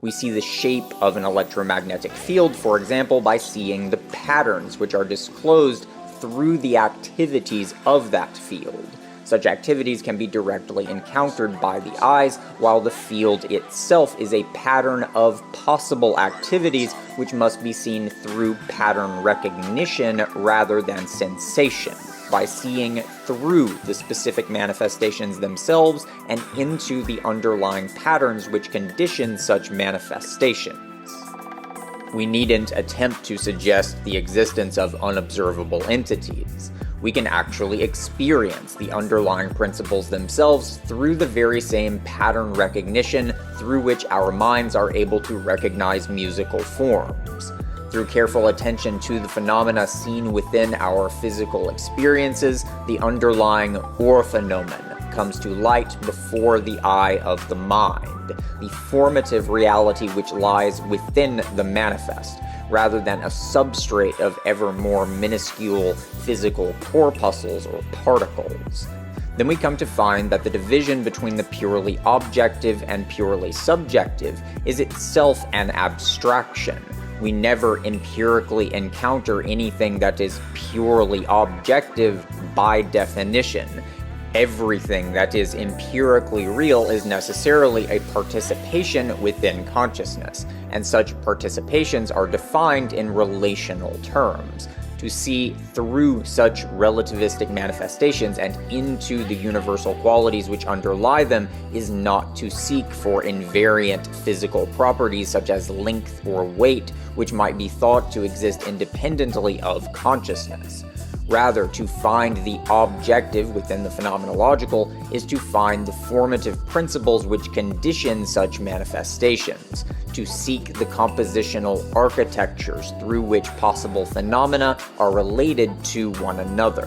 We see the shape of an electromagnetic field, for example, by seeing the patterns which are disclosed through the activities of that field. Such activities can be directly encountered by the eyes, while the field itself is a pattern of possible activities which must be seen through pattern recognition rather than sensation, by seeing through the specific manifestations themselves and into the underlying patterns which condition such manifestations. We needn't attempt to suggest the existence of unobservable entities. We can actually experience the underlying principles themselves through the very same pattern recognition through which our minds are able to recognize musical forms. Through careful attention to the phenomena seen within our physical experiences, the underlying orphenomenon comes to light before the eye of the mind, the formative reality which lies within the manifest, rather than a substrate of ever more minuscule physical corpuscles or particles. Then we come to find that the division between the purely objective and purely subjective is itself an abstraction. We never empirically encounter anything that is purely objective by definition. Everything that is empirically real is necessarily a participation within consciousness, and such participations are defined in relational terms. To see through such relativistic manifestations and into the universal qualities which underlie them is not to seek for invariant physical properties such as length or weight, which might be thought to exist independently of consciousness. Rather, to find the objective within the phenomenological is to find the formative principles which condition such manifestations, to seek the compositional architectures through which possible phenomena are related to one another.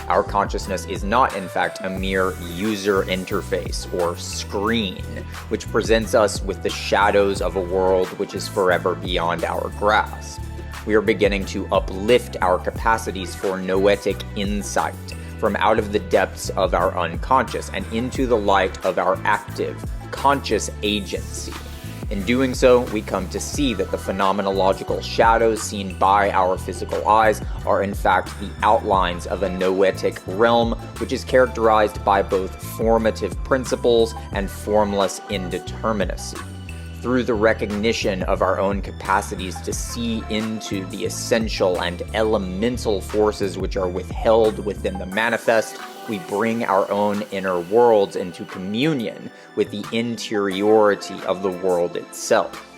Our consciousness is not, in fact, a mere user interface or screen, which presents us with the shadows of a world which is forever beyond our grasp. We are beginning to uplift our capacities for noetic insight from out of the depths of our unconscious and into the light of our active, conscious agency. In doing so, we come to see that the phenomenological shadows seen by our physical eyes are in fact the outlines of a noetic realm which is characterized by both formative principles and formless indeterminacy. Through the recognition of our own capacities to see into the essential and elemental forces which are withheld within the manifest, we bring our own inner worlds into communion with the interiority of the world itself.